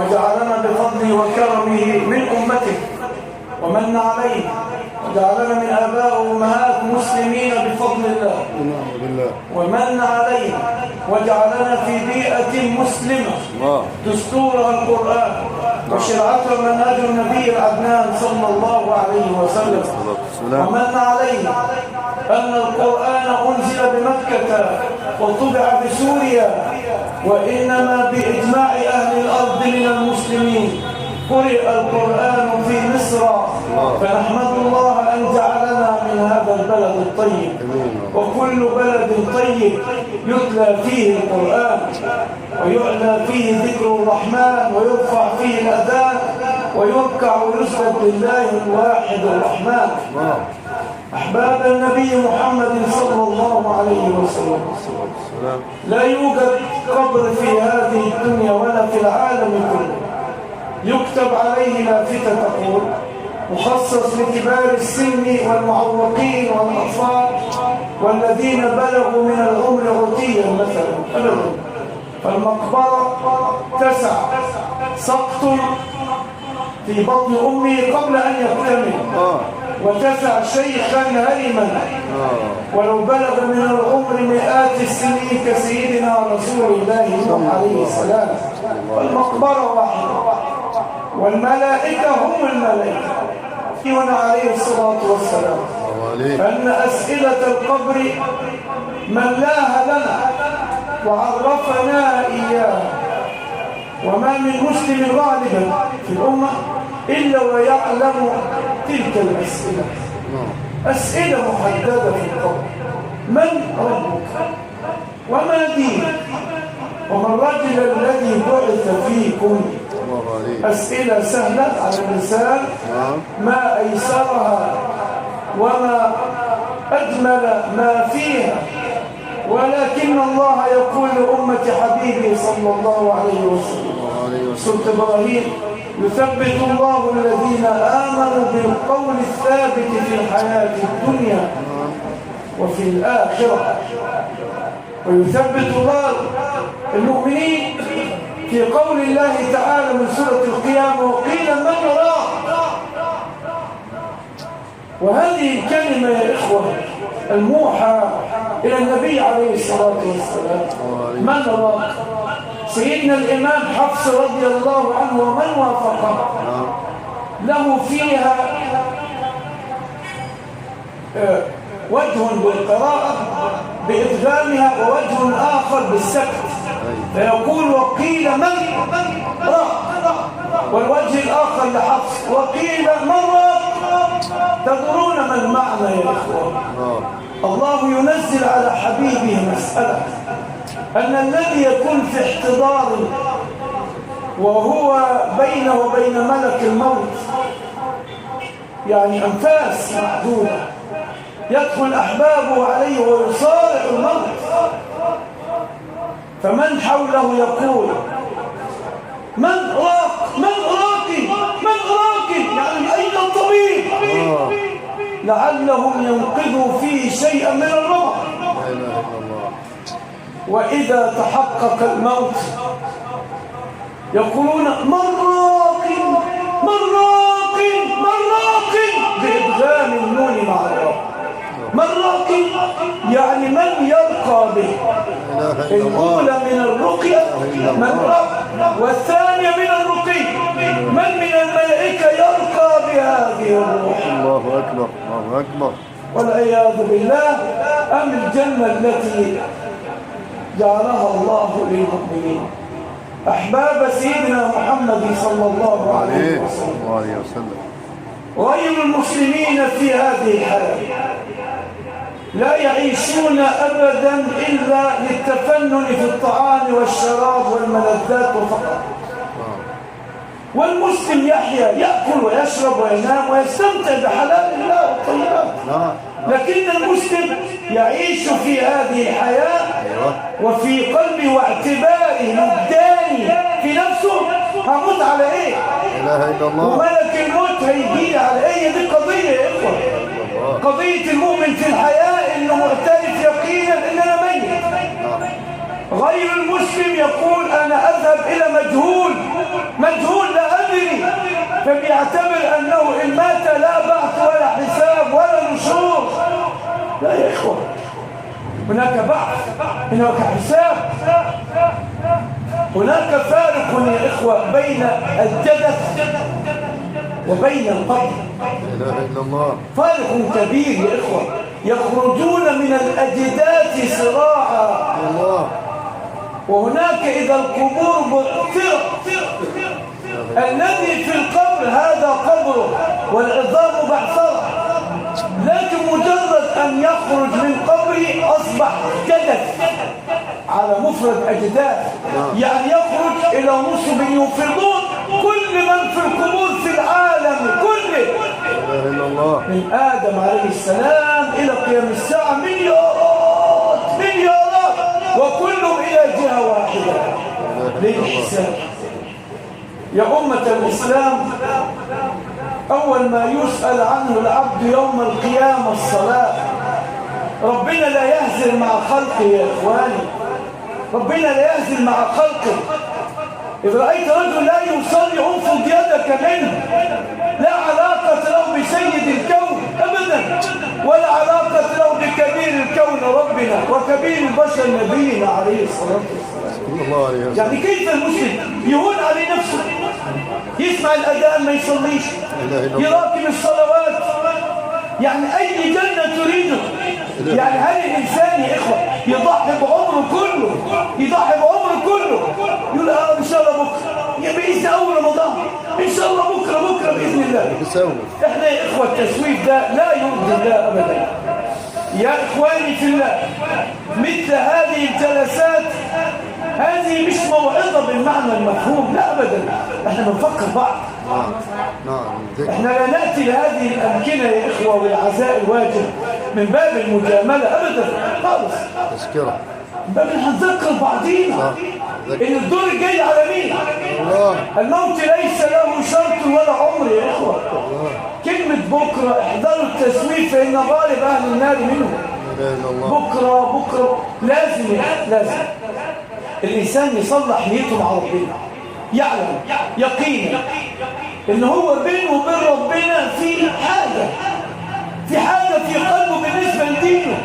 وجعلنا بفضله وكرمه من أمته ومن عليه، وجعلنا من آباء وأمهات مسلمين بفضل الله ومن عليه، وجعلنا في بيئة مسلمة دستورها القرآن وشرعتها منهج النبي العدنان صلى الله عليه وسلم. ومن عليه أن القرآن أنزل بمكة وطبع بسوريا، وإنما بإجماع أهل الأرض من المسلمين قرئ القرآن في مصر، فنحمد الله أن جعلنا من هذا البلد الطيب. وكل بلد طيب يتلى فيه القرآن ويعلى فيه ذكر الرحمن ويرفع فيه الأذان ويركع ويسجد لله الواحد الرحمن. أحباب النبي محمد صلى الله عليه وسلم، لا يوجد قبر في هذه الدنيا ولا في العالم كله يكتب عليه لافتة تقول مخصص لكبار السن والمعوقين والأطفال والذين بلغوا من العمر عتيا مثلا أبدا. فالمقبرة تسع سقط في بطن أمه قبل أن يكتمل، وتسع شيخا هرما ولو بلغ من العمر مئات السنين كسيدنا رسول الله نوح عليه السلام. والمقبرة واحدة والملائكة هم الملائكة عليه الصلاة والسلام، أن أسئلة القبر ملاها لنا وعرفنا إياه. وما من مسلم غالبا في الأمة إلا ويعلم تلك الأسئلة، أسئلة محددة في القبر: من ربك؟ وما دينك؟ وما الرجل الذي بعث فيكم؟ أسئلة سهلة على اللسان ما أيسرها وما أجمل ما فيها، ولكن الله يقول لأمة حبيبه صلى الله عليه وسلم سورة إبراهيم: يثبت الله الذين آمنوا بالقول الثابت في الحياة الدنيا وفي الآخرة. ويثبت الله المؤمنين في قول الله تعالى من سورة القيامة: وقيل من راق. وهذه الكلمة يا إخوة الموحى إلى النبي عليه الصلاة والسلام: من راق. سيدنا الإمام حفص رضي الله عنه ومن وافقه له فيها وجه بالقراءة بإدغامها ووجه آخر بالسكت، فيقول: وقيل من راق. والوجه الآخر لحفص: وقيل من راق. تدرون ما المعنى يا إخوة؟ الله ينزل على حبيبه مسألة أن الذي يكون في احتضار وهو بينه وبين ملك الموت يعني أنفاس محدودة، يدخل أحبابه عليه ويصارع الموت، فمن حوله يقول: من راق؟ من راقي؟ من راقي؟ يعني أين الطبيب؟ لعلهم ينقذوا فيه شيئا من الرمق. وإذا تحقق الموت يقولون: من راق؟ من راق؟ من راق؟ بإدغام النون مع الراء. من راق يعني من يرقى به. الأولى من الرقية من راق، والثانية من الرقي من من الملائكة يرقى بهذه الروح. الله أكبر الله أكبر. والعياذ بالله. أم الجنة التي جعلها الله للمؤمنين. أحباب سيدنا محمد صلى الله عليه وسلم، غير المسلمين في هذه الحياة لا يعيشون أبدا إلا للتفنن في الطعام والشراب والملذات فقط. والمسلم يحيا يأكل ويشرب وينام ويستمتع بحلال الله والطيبات، لكن المسلم يعيش في هذه الحياة وفي قلبه واعتباره مبداني في نفسه: هموت على ايه؟ وملك الموت هيجي على ايه؟ دي قضية يا إخوة. قضية المؤمن في الحياة انه معترف يقينا ان انا ميت، غير المسلم يقول أنا أذهب إلى مجهول لا أدري، فبيعتبر أنه إن مات لا بعث ولا حساب ولا نشور. لا يا إخوة، هناك بعث، هناك حساب. هناك فارق يا إخوة بين الجدث وبين القبر. لا إله إلا الله. فارق كبير يا إخوة. يخرجون من الأجداث صراعا، الله. وهناك إذا القبور بعثرت، الذي في القبر هذا قبره والعظام بعثرة، لكن مجرد أن يخرج من قبره أصبح جدث على مفرد أجداث، يعني يخرج إلى نصب يفرضون كل من في القبور في العالم كله، لا إله إلا الله. من آدم عليه السلام إلى قيام الساعة مليارات، وكلهم إلى جهة واحدة للحساب. يا أمة الإسلام، أول ما يسأل عنه العبد يوم القيامة الصلاة. ربنا لا يهزل مع خلقه يا إخواني، ربنا لا يهزل مع خلقه. إذا رأيت رجل لا يصلي انفض يدك منه، لا علاقة له بسيد الكون أبدا، ولا علاقة له بكبير الكون ربنا وكبير البشر نبينا عليه الصلاة والسلام. يعني كيف المسلم يهون على نفسه، يسمع الأذان ما يصليش، يراقب الصلوات، يعني أي جنة تريده؟ يعني هل الإنسان يا إخوة يضحي بعمره كله، يقول إن شاء الله بكرة، بإذن أول رمضان، إن شاء الله بكرة بإذن الله. إحنا يا إخوة التسويف ده لا يرضي الله أبدا. يا إخواني في الله، مثل هذه الجلسات هذه مش موعظة بالمعنى المفهوم، لا أبدا، احنا بنفكر بعض. احنا لا نأتي لهذه الأمكنة يا إخوة والعزاء الواجب من باب المجاملة أبدا خالص، تذكرة، باب هنذكر بعضينا إن الدور الجاي على مين؟ الموت ليس له شرط ولا عمر يا إخوة. كلمة بكرة، احذروا التسويف فإن غالب أهل النار منهم. بكرة لازم الإنسان يصلح نيته مع ربنا، يعلم يقينا إن هو بينه وبين ربنا في حاجة في قلبه بالنسبة لدينه،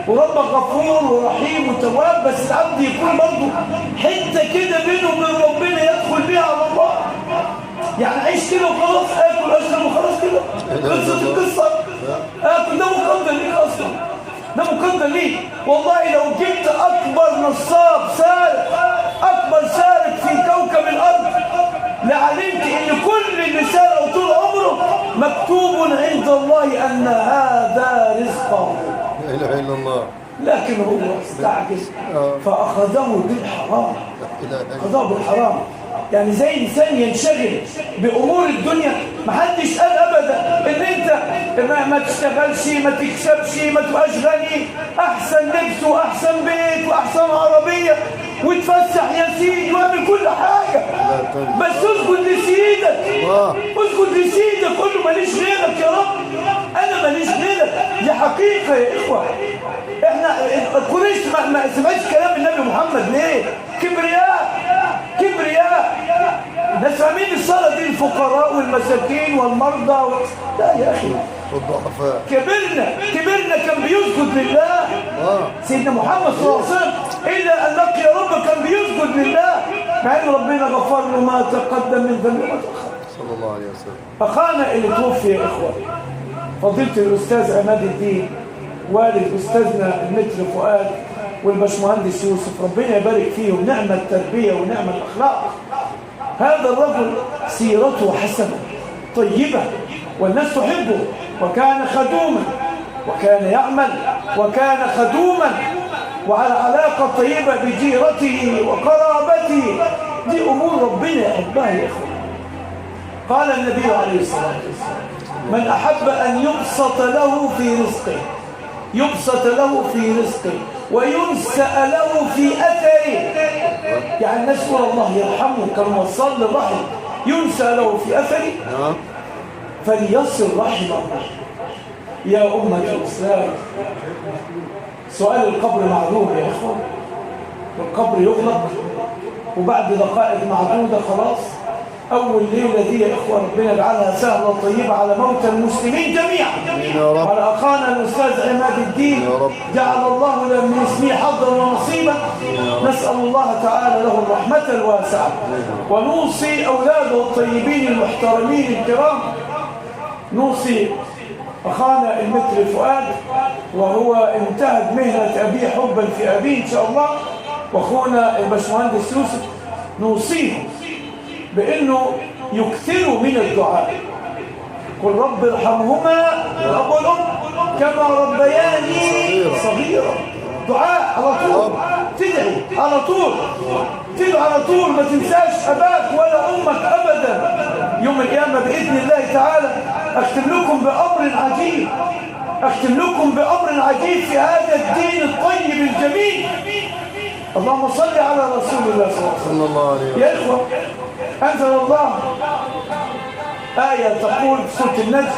وربك غفور ورحيم وتواب، بس العبد يكون برضه حتة كده بينه وبين ربنا يدخل بيها على الله. يعني عيش كده وخلاص، آكل أشرب وخلاص كده، خلصت القصة. آكل ده مقدر ليك أصلا، ده مقدر ليك. والله لو جبت أكبر نصاب سارق في كوكب الأرض لعلمت إن كل اللي سارقوا طول عمره مكتوب عند الله أن هذا رزقه. لا إله إلا الله. لكن هو استعجز فأخذه بالحرام. يعني زي إنسان ينشغل بأمور الدنيا. محدش قال أبدا إن أنت ما تشتغلش، ما تكسبش، ما تبقاش غني، أحسن لبس وأحسن بيت وأحسن عربية وتفسح يا سيدي واعمل كل حاجة، بس اسجد لسيدك، قول له ماليش غيرك يا رب، أنا ماليش غيرك. دي حقيقة يا إخوة. إحنا قريش ما سمعتش كلام النبي محمد ليه؟ كبرياء. الناس فاهمين الصلاة دي الفقراء والمساكين والمرضى لا يا أخي، والضعفاء. كبرنا كان بيسجد لله. سيدنا محمد صلى الله عليه وسلم إلا أن لقي ربه كان بيسجد لله، مع أن ربنا غفر له ما تقدم من ذنبه وما تأخر صلى الله عليه وسلم. أخانا اللي توفي يا إخوة فضيلة الأستاذ عماد الدين، والد أستاذنا المتر فؤاد والبشمهندس يوسف، ربنا يبارك فيهم، نعمة التربية ونعمة الأخلاق. هذا الرجل سيرته حسنة طيبة والناس تحبه، وكان خدوما، وكان يعمل، وكان خدوما، وعلى علاقة طيبة بجيرته وقرابته. دي أمور ربنا يحبها يا إخوة. قال النبي عليه الصلاة والسلام: من أحب أن يبسط له في رزقه وينسأ له في أثره، يعني الناس تقول الله يرحمه كان وصل للرحم، ينسأ له في أثره فليصل رحمه. يا أمة الإسلام، سؤال القبر معلوم يا إخوة، والقبر يغلق، وبعد دقائق معدودة خلاص أول ليلة دي يا إخوة ربنا يجعلها سهلة طيبة على موتى المسلمين جميعا، وعلى أخانا الأستاذ عماد الدين جعل الله له من اسمه حظا ونصيبا. نسأل الله تعالى له الرحمة الواسعة، ونوصي أولاده الطيبين المحترمين الكرام، نوصي أخانا المتر فؤاد وهو انتهت مهنة أبيه حبا في أبيه إن شاء الله، وأخونا الباشمهندس يوسف نوصيهم بأنه يكثروا من الدعاء. قل رب ارحمهما الأب والأم كما ربياني صغيرا. دعاء على طول، تدعي على طول، تدعي على طول، ما تنساش أباك ولا أمك أبدا. يوم القيامة بإذن الله تعالى أختم لكم بأمر عجيب، أختم لكم بأمر عجيب في هذا الدين الطيب الجميل. اللهم صل على رسول الله صلى الله عليه وسلم. يا إخوة أنزل الله آية تقول في سورة النجم: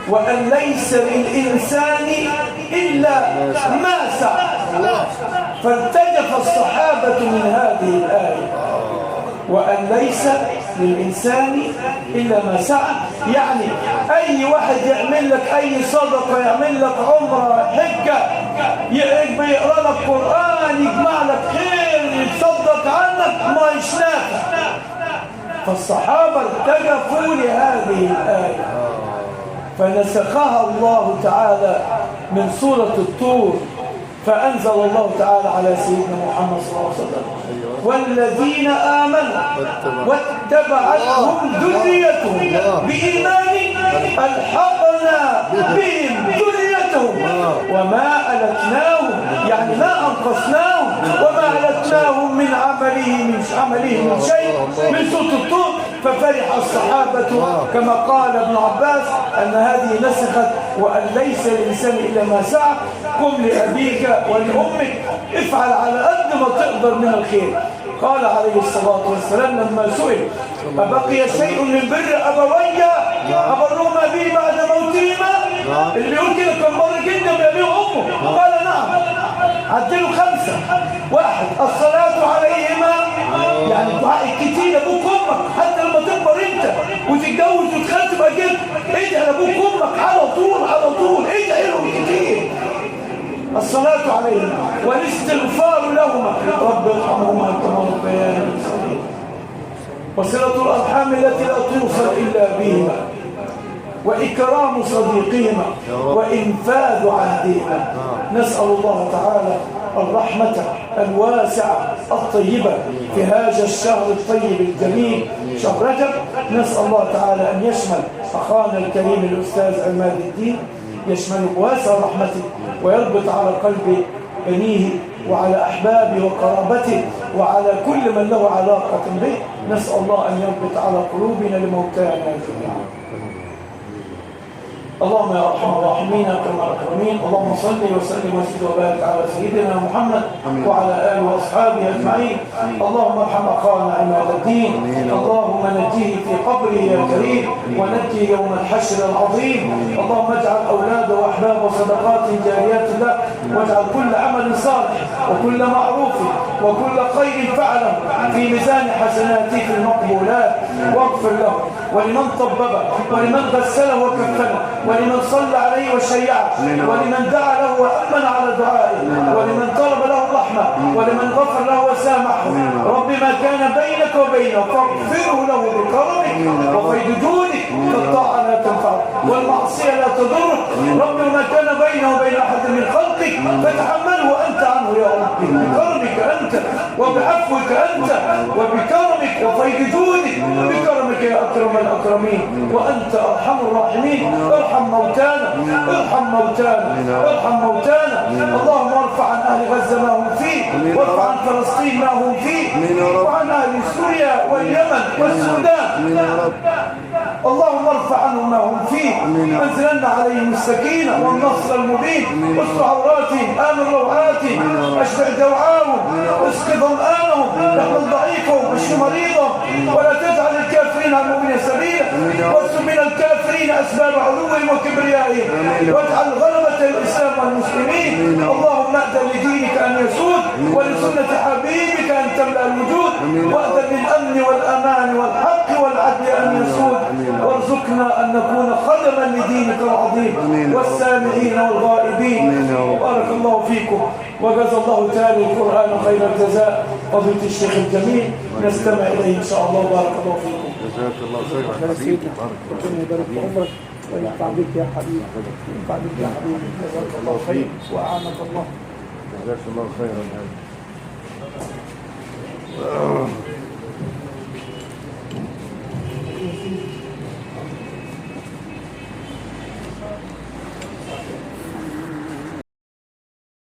وأن ليس للإنسان إلا ما سعى. فارتجف الصحابة من هذه الآية، وأن ليس للإنسان إلا ما سعى، يعني أي واحد يعمل لك أي صدقة، يعمل لك عمرة، حجة، يقرأ لك قرآن، يجمع لك خير، يتصدق عنك، ما يشنافك. فالصحابة ارتجفوا لهذه الآية فنسخها الله تعالى من سورة الطور، فأنزل الله تعالى على سيدنا محمد صلى الله عليه وسلم: والذين آمنوا واتبعتهم ذريتهم بإيمان ألحقنا بهم ذريتهم وما ألتناهم، يعني ما أنقصناهم وما ألتناهم من عملهم من شيء، من سورة الطور. ففرح الصحابة كما قال ابن عباس أن هذه نسخت وأن ليس للإنسان إلا ما سعى. قم لأبيك ولأمك، افعل على قد ما تقدر من الخير. قال عليه الصلاة والسلام لما سئل: أبقي شيء من بر أبوي أبرهما به بعد موتهما؟ اللي بيقول كده كان بر جدا بأبيه وأمه. قال: نعم. عدلوا 5: 1 الصلاة عليهما، يعني الدعاء الكتير لأبوك وأمك، حتى لما تكبر أنت وتتجوز وتخلف تبقى جد، ادعي لأبوك وأمك على طول على طول، ادعي لهم كتير. الصلاة عليهما والاستغفار لهما، رب ارحمهما كما ربياني صغيرا. وصلة الأرحام التي لا توصل إلا بهما، وإكرام صديقهما، وإنفاذ عهدهما. نسأل الله تعالى الرحمة الواسعة الطيبة في هذا الشهر الطيب الجميل شهر رجب. نسأل الله تعالى أن يشمل أخانا الكريم الأستاذ عماد الدين، يشمل بواسع رحمته، ويربط على قلب بنيه وعلى أحبابه وقرابته وعلى كل من له علاقة به. نسأل الله أن يربط على قلوبنا لموتانا جميعا. اللهم يا ارحم الراحمين اكرم الاكرمين، اللهم صل وسلم وزد وبارك على سيدنا محمد وعلى اله واصحابه اجمعين. اللهم ارحم اخانا عماد الدين، اللهم نجيه في قبره يا كريم، ونجيه يوم الحشر العظيم. اللهم اجعل اولاده واحبابه وصدقات جاريات له، واجعل كل عمل صالح وكل معروف وكل خير فعله في ميزان حسناته في المقبولات، واغفر له ولمن طببه ولمن غسله وكفنه ولمن صلى عليه وشيعه ولمن دعا له وأمن على دعائه ولمن طلب له الرحمة ولمن غفر له وسامحه. رب ما كان بينك وبينه فاغفره له بكرمك وفيض جودك، فالطاعة لا تنفعه والمعصية لا تضرك. رب ما كان بينه وبين أحد من خلقك فتحمله أنت عنه يا رب، بكرمك أنت وبعفوك أنت وبكرمك وفيض جودك بكرمك يا أكرم الأكرمين وأنت أرحم الراحمين. ارحم موتانا ارحم موتانا ارحم موتانا. اللهم ارفع عن أهل غزة ما هم فيه، وارفع عن فلسطين ما هم فيه، وعن أهل سوريا واليمن والسودان. اللهم ارفع عنهم ما هم فيه، انزلنا عليهم السكينة والنصر المبين، واستر عوراتهم، آمن روعاتهم، اشبع جوعاهم، اسقِ ظمآنهم، احمل ضعيفهم، اشف مريضهم، ولا تجعل الكافرين منها المؤمنين سبيلا، واسلب من الكافرين أسباب عدوهم وكبريائهم، واجعل غلبة الإسلام والمسلمين. اللهم أذن لدينك أن يسود، ولسنة حبيبك أن تملأ الوجود، وأذن للأمن والأمان والحق والعدل أن يسود، وارزقنا أن نكون خدما لدينك العظيم والسامعين والغائبين. بارك الله فيكم، وجزا الله تعالى القرآن خير الجزاء. فضيلة الشيخ الجميل نستمع إليه إن شاء الله. بارك الله فيكم. جزاك الله خيرا حبيبي. ربنا يبارك في عمرك وينفع بك يا حبيبي، ينفع بك يا حبيبي. جزاك الله خير وأعانك الله. جزاك الله خيرا.